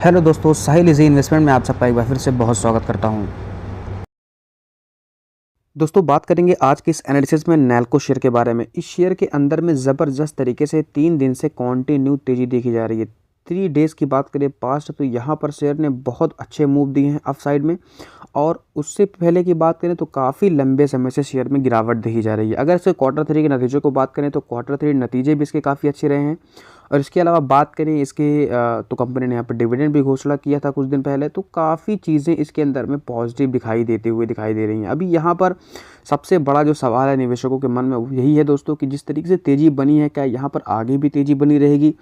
Hello दोस्तों, साहिल easy investment में आप सबका एक बार फिर से बहुत स्वागत करता हूं। दोस्तों, बात करेंगे आज के इस एनालिसिस में नैल्को शेयर के बारे में। इस शेयर के अंदर में ज़बरदस्त तरीके से 3 दिन से कंटिन्यू तेज़ी देखी जा रही है। 3 डेज़ की बात करें पास्ट, तो यहाँ पर शेयर ने बहुत अच्छे मूव दिए हैं अप साइड में। और उससे पहले की बात करें तो काफ़ी लंबे समय से शेयर में गिरावट देखी जा रही है। अगर इसके क्वार्टर 3 के नतीजों को बात करें तो क्वार्टर 3 नतीजे भी इसके काफ़ी अच्छे रहे हैं। और इसके अलावा बात करें इसके तो कंपनी ने यहाँ पर डिविडेंड भी घोषणा किया था कुछ दिन पहले, तो काफ़ी चीज़ें इसके अंदर में पॉजिटिव दिखाई दे रही हैं। अभी यहाँ पर सबसे बड़ा जो सवाल है निवेशकों के मन में वो यही है दोस्तों कि जिस तरीके से तेज़ी बनी है, क्या यहाँ पर आगे भी तेज़ी बनी रहेगी?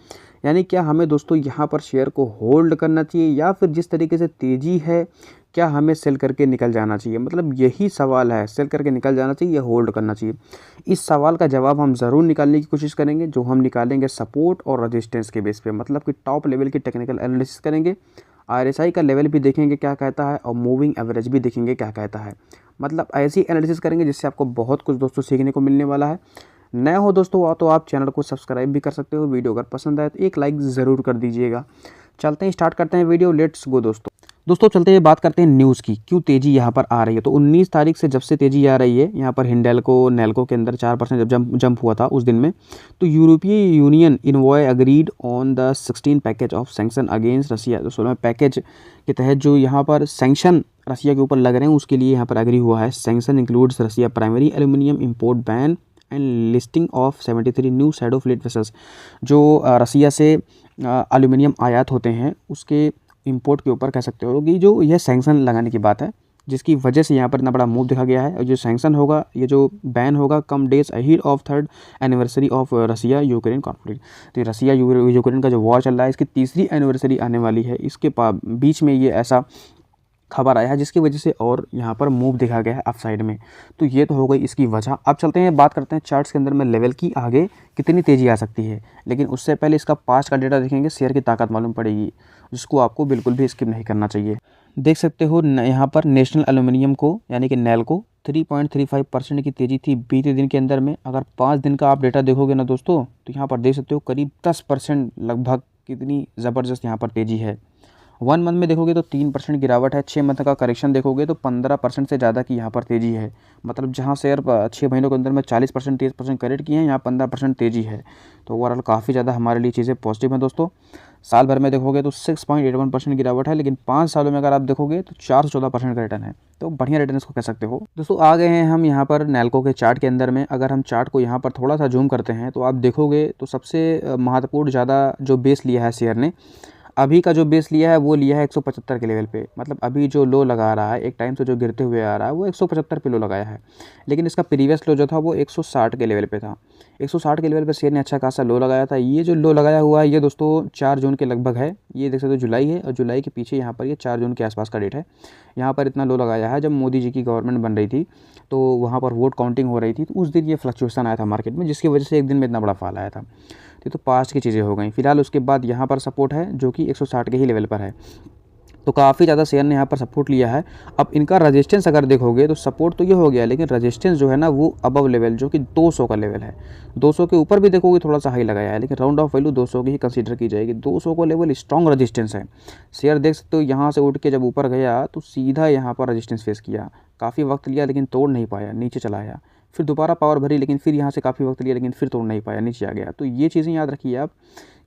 यानी क्या हमें दोस्तों यहाँ पर शेयर को होल्ड करना चाहिए, या फिर जिस तरीके से तेज़ी है क्या हमें सेल करके निकल जाना चाहिए? मतलब यही सवाल है, सेल करके निकल जाना चाहिए या होल्ड करना चाहिए? इस सवाल का जवाब हम ज़रूर निकालने की कोशिश करेंगे, जो हम निकालेंगे सपोर्ट और रेजिस्टेंस के बेस पे। मतलब कि टॉप लेवल की टेक्निकल एनालिसिस करेंगे, आरएसआई का लेवल भी देखेंगे क्या कहता है, और मूविंग एवरेज भी देखेंगे क्या कहता है। मतलब ऐसी एनालिसिस करेंगे जिससे आपको बहुत कुछ दोस्तों सीखने को मिलने वाला है। नए हो दोस्तों तो आप चैनल को सब्सक्राइब भी कर सकते हो। वीडियो अगर पसंद आए तो एक लाइक ज़रूर कर दीजिएगा। चलते हैं, स्टार्ट करते हैं वीडियो, लेट्स गो दोस्तों। चलते हैं, बात करते हैं न्यूज़ की, क्यों तेज़ी यहाँ पर आ रही है। तो 19 तारीख से जब से तेज़ी आ रही है यहाँ पर हिंडेल्को नैल्को के अंदर 4% जब जंप हुआ था उस दिन में, तो यूरोपीय union envoy agreed on the 16 package of sanction against Russia. तो 16 पैकेज के तहत जो यहाँ पर सैंक्शन रसिया के ऊपर लग रहे हैं उसके लिए यहाँ पर एग्री हुआ है। Sanction includes Russia primary aluminium import ban and listing of 73 new shadow fleet vessels. जो रसिया से एल्यूमिनियम आयात होते हैं उसके इंपोर्ट के ऊपर कह सकते हो कि जो यह सैंक्शन लगाने की बात है, जिसकी वजह से यहाँ पर इतना बड़ा मूव देखा गया है। और जो सैंक्शन होगा, ये जो बैन होगा, come days ahead of 3rd anniversary of Russia Ukraine conflict. तो रसिया यूक्रेन का जो वॉर चल रहा है इसकी 3री एनिवर्सरी आने वाली है, इसके बीच में ये ऐसा खबर आया है जिसकी वजह से और यहाँ पर मूव देखा गया है अप साइड में। तो ये तो हो गई इसकी वजह। अब चलते हैं, बात करते हैं चार्ट्स के अंदर में लेवल की आगे कितनी तेज़ी आ सकती है। लेकिन उससे पहले इसका पास्ट का डेटा देखेंगे, शेयर की ताकत मालूम पड़ेगी, जिसको आपको बिल्कुल भी स्किप नहीं करना चाहिए। देख सकते हो यहाँ पर नेशनल एल्यूमिनियम को यानी कि नैल्को 3.35% की तेज़ी थी बीते दिन के अंदर में। अगर 5 दिन का आप डेटा देखोगे ना दोस्तों, तो यहाँ पर देख सकते हो करीब 10% लगभग कितनी ज़बरदस्त यहाँ पर तेज़ी है। 1 मंथ में देखोगे तो 3% गिरावट है। 6 मंथ का करेक्शन देखोगे तो 15% से ज़्यादा की यहाँ पर तेज़ी है। मतलब जहाँ शेयर 6 महीनों के अंदर में 40% 30% करेक्ट किए हैं, यहाँ 15% तेज़ी है। तो ओवरऑल काफ़ी ज़्यादा हमारे लिए चीज़ें पॉजिटिव हैं दोस्तों। साल भर में देखोगे तो 6.81% गिरावट है, लेकिन 5 सालों में अगर आप देखोगे तो 414% का रिटर्न है। तो बढ़िया रिटर्न इसको कह सकते हो दोस्तों। आ गए हैं हम यहाँ पर नैल्को के चार्ट के अंदर में। अगर हम चार्ट को यहाँ पर थोड़ा सा जूम करते हैं तो आप देखोगे तो सबसे महत्वपूर्ण ज़्यादा जो बेस लिया है शेयर ने, अभी का जो बेस लिया है वो लिया है 175 के लेवल पे। मतलब अभी जो लो लगा रहा है, एक टाइम से जो गिरते हुए आ रहा है, वो 175 पे लो लगाया है। लेकिन इसका प्रीवियस लो जो था वो 160 के लेवल पे था। 160 के लेवल पे शेयर ने अच्छा खासा लो लगाया था। ये जो लो लगाया हुआ है ये दोस्तों 4 जून के लगभग है। ये देख सकते हो जुलाई है, और जुलाई के पीछे यहाँ पर ये 4 जून के आसपास का डेट है। यहाँ पर इतना लो लगाया है जब मोदी जी की गवर्नमेंट बन रही थी, तो वहाँ पर वोट काउंटिंग हो रही थी, तो उस दिन ये फ्लक्चुएसन आया था मार्केट में, जिसकी वजह से एक दिन में इतना बड़ा फॉल आया था। तो पास्ट की चीज़ें हो गई। फिलहाल उसके बाद यहाँ पर सपोर्ट है जो कि 160 के ही लेवल पर है। तो काफ़ी ज़्यादा शेयर ने यहाँ पर सपोर्ट लिया है। अब इनका रेजिस्टेंस अगर देखोगे तो सपोर्ट तो ये हो गया, लेकिन रेजिस्टेंस जो है ना वो अबव लेवल जो कि 200 का लेवल है। 200 के ऊपर भी देखोगे थोड़ा सा हाई लगाया है, लेकिन राउंड ऑफ वैल्यू 200 की ही कंसीडर की जाएगी। 200 का लेवल स्ट्रॉन्ग रेजिस्टेंस है। शेयर देख सकते हो यहाँ से उठ के जब ऊपर गया तो सीधा यहाँ पर रेजिस्टेंस फेस किया, काफ़ी वक्त लिया लेकिन तोड़ नहीं पाया, नीचे चला आया। फिर दोबारा पावर भरी, लेकिन फिर यहाँ से काफ़ी वक्त लिया लेकिन फिर तोड़ नहीं पाया, नीचे आ गया। तो ये चीज़ें याद रखिए आप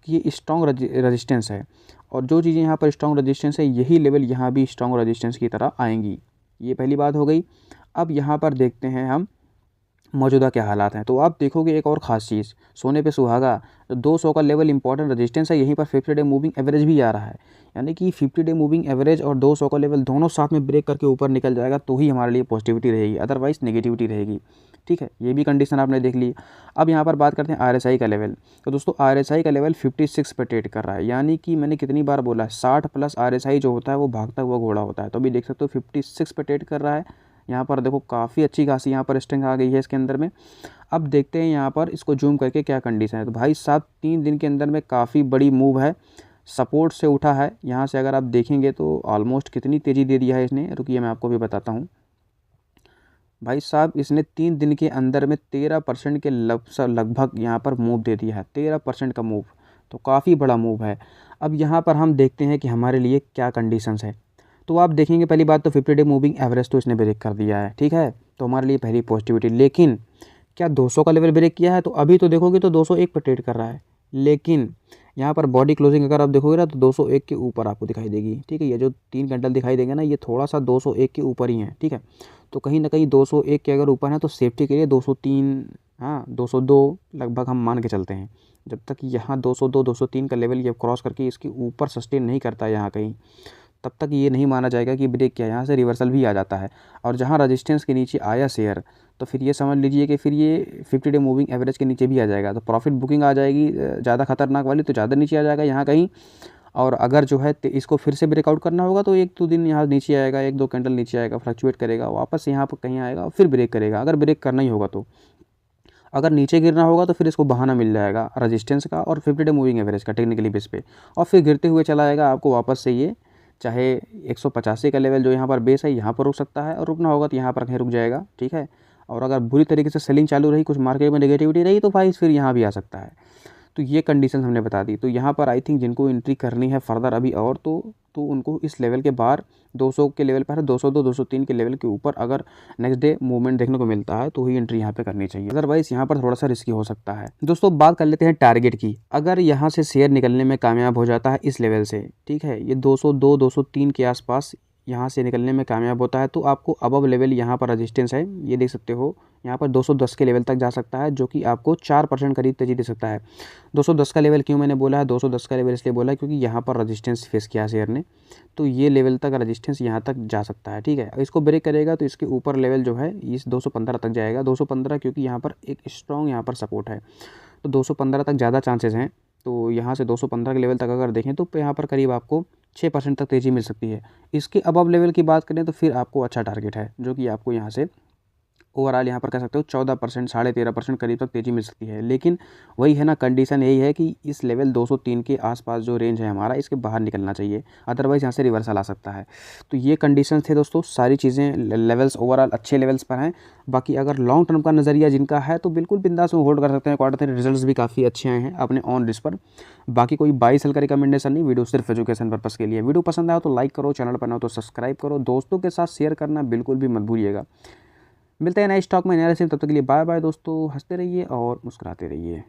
कि ये स्ट्रॉन्ग रेजिस्टेंस है। और जो चीज़ें यहाँ पर स्ट्रॉन्ग रेजिस्टेंस है, यही लेवल यहाँ भी स्ट्रॉन्ग रेजिस्टेंस की तरह आएंगी। ये पहली बात हो गई। अब यहाँ पर देखते हैं हम मौजूदा क्या हालात हैं। तो आप देखोगे एक और ख़ास चीज़, सोने पे सुहागा, 200 का लेवल इंपॉर्टेंट रेजिस्टेंस है, यहीं पर 50 डे मूविंग एवरेज भी आ रहा है। यानी कि 50 डे मूविंग एवरेज और 200 का लेवल दोनों साथ में ब्रेक करके ऊपर निकल जाएगा तो ही हमारे लिए पॉजिटिविटी रहेगी, अदरवाइज़ नेगेटिविटी रहेगी। ठीक है, ये भी कंडीशन आपने देख ली। अब यहाँ पर बात करते हैं आरएसआई का लेवल। तो दोस्तों आरएसआई का लेवल 56 पे ट्रेड कर रहा है। यानी कि मैंने कितनी बार बोला है, 60 प्लस आरएसआई जो होता है वो भागता हुआ घोड़ा होता है। तो अभी देख सकते हो 56 पे ट्रेड कर रहा है। यहाँ पर देखो काफ़ी अच्छी खासी यहाँ पर स्ट्रेंथ आ गई है इसके अंदर में। अब देखते हैं यहाँ पर इसको जूम करके क्या कंडीशन है। तो भाई साहब 3 दिन के अंदर में काफ़ी बड़ी मूव है, सपोर्ट से उठा है। यहाँ से अगर आप देखेंगे तो ऑलमोस्ट कितनी तेज़ी दे दिया है इसने, रुकिए मैं आपको भी बताता हूँ। भाई साहब इसने 3 दिन के अंदर में 13% के लगभग यहाँ पर मूव दे दिया है, 13% का मूव। तो काफ़ी बड़ा मूव है। अब यहाँ पर हम देखते हैं कि हमारे लिए क्या कंडीशंस है। तो आप देखेंगे पहली बात तो 50 डे मूविंग एवरेज तो इसने ब्रेक कर दिया है, ठीक है, तो हमारे लिए पहली पॉजिटिविटी। लेकिन क्या 200 का लेवल ब्रेक किया है? तो अभी तो देखोगे तो 201 पर ट्रेड कर रहा है, लेकिन यहाँ पर बॉडी क्लोजिंग अगर आप देखोगे ना तो 201 के ऊपर आपको दिखाई देगी, ठीक है। ये जो 3 कैंडल दिखाई देंगे ना, ये थोड़ा सा 201 के ऊपर ही है, ठीक है। तो कहीं ना कहीं 201 के अगर ऊपर है तो सेफ्टी के लिए 203, हाँ 202 लगभग हम मान के चलते हैं। जब तक यहाँ 202 203 का लेवल ये क्रॉस करके इसके ऊपर सस्टेन नहीं करता है यहाँ कहीं, तब तक ये नहीं माना जाएगा कि ब्रेक किया। यहाँ से रिवर्सल भी आ जाता है, और जहाँ रजिस्टेंस के नीचे आया शेयर तो फिर ये समझ लीजिए कि फिर ये 50 डे मूविंग एवरेज के नीचे भी आ जाएगा, तो प्रॉफिट बुकिंग आ जाएगी ज़्यादा खतरनाक वाली, तो ज़्यादा नीचे आ जाएगा यहाँ कहीं। और अगर जो है इसको फिर से ब्रेकआउट करना होगा तो 1-2 दिन यहाँ नीचे आएगा, 1-2 कैंडल नीचे आएगा, फ्लक्चुएट करेगा, वापस यहाँ पर कहीं आएगा और फिर ब्रेक करेगा, अगर ब्रेक करना ही होगा तो। अगर नीचे गिरना होगा तो फिर इसको बहाना मिल जाएगा रेजिस्टेंस का और 50 डे मूविंग एवरेज का टेक्निकली बेस पे, और फिर गिरते हुए चला आएगा आपको वापस से। ये चाहे 185 का लेवल जो यहाँ पर बेस है यहाँ पर रुक सकता है, और रुकना होगा तो यहाँ पर कहीं रुक जाएगा, ठीक है। और अगर बुरी तरीके से सेलिंग चालू रही, कुछ मार्केट में नेगेटिविटी रही, तो भाई फिर यहाँ भी आ सकता है। तो ये कंडीशन हमने बता दी। तो यहाँ पर आई थिंक जिनको एंट्री करनी है फर्दर अभी और तो उनको इस लेवल के बाहर 200 के लेवल पर, 202 203 के लेवल के ऊपर अगर नेक्स्ट डे मूवमेंट देखने को मिलता है तो ही एंट्री यहाँ पे करनी चाहिए, अदरवाइज यहाँ पर थोड़ा सा रिस्की हो सकता है। दोस्तों बात कर लेते हैं टारगेट की। अगर यहाँ से शेयर निकलने में कामयाब हो जाता है इस लेवल से, ठीक है, ये 202 203 के आसपास यहाँ से निकलने में कामयाब होता है, तो आपको अबव लेवल यहाँ पर रेजिस्टेंस है, ये देख सकते हो, यहाँ पर 210 के लेवल तक जा सकता है, जो कि आपको 4% करीब तेजी दे सकता है। 210 का लेवल क्यों मैंने बोला है 210 का लेवल, इसलिए बोला है क्योंकि यहाँ पर रेजिस्टेंस फेस किया शेयर ने, तो ये लेवल तक रेजिस्टेंस यहाँ तक जा सकता है, ठीक है। इसको ब्रेक करेगा तो इसके ऊपर लेवल जो है इस 215 तक जाएगा, 215, क्योंकि यहाँ पर एक स्ट्रॉन्ग यहाँ पर सपोर्ट है, तो 215 तक ज़्यादा चांसेस हैं। तो यहाँ से 215 के लेवल तक अगर देखें तो यहाँ पर करीब आपको 6% तक तेज़ी मिल सकती है। इसके अबव लेवल की बात करें तो फिर आपको अच्छा टारगेट है, जो कि आपको यहाँ से ओवरऑल यहाँ पर कह सकते हो 14% 13.5% करीब तक तेज़ी मिल सकती है। लेकिन वही है ना, कंडीशन यही है कि इस लेवल 203 के आसपास जो रेंज है हमारा, इसके बाहर निकलना चाहिए, अदरवाइज़ यहाँ से रिवर्सल आ सकता है। तो ये कंडीशन थे दोस्तों, सारी चीज़ें लेवल्स ओवरऑल अच्छे लेवल्स पर हैं। बाकी अगर लॉन्ग टर्म का नज़रिया जिनका है तो बिल्कुल बिंदास में होल्ड कर सकते हैं। क्वार्टर 3 रिजल्ट्स भी काफ़ी अच्छे आए हैं अपने ऑन रिस्क पर। बाकी कोई बाई सेल का रिकमेंडेशन नहीं, वीडियो सिर्फ एजुकेशन पर्पस के लिए। वीडियो पसंद आया तो लाइक करो, चैनल पर ना हो तो सब्सक्राइब करो, दोस्तों के साथ शेयर करना बिल्कुल भी मत भूलिएगा। मिलते हैं नए स्टॉक में नया रेसिपी, तब तक के लिए बाय बाय दोस्तों, हंसते रहिए और मुस्कुराते रहिए।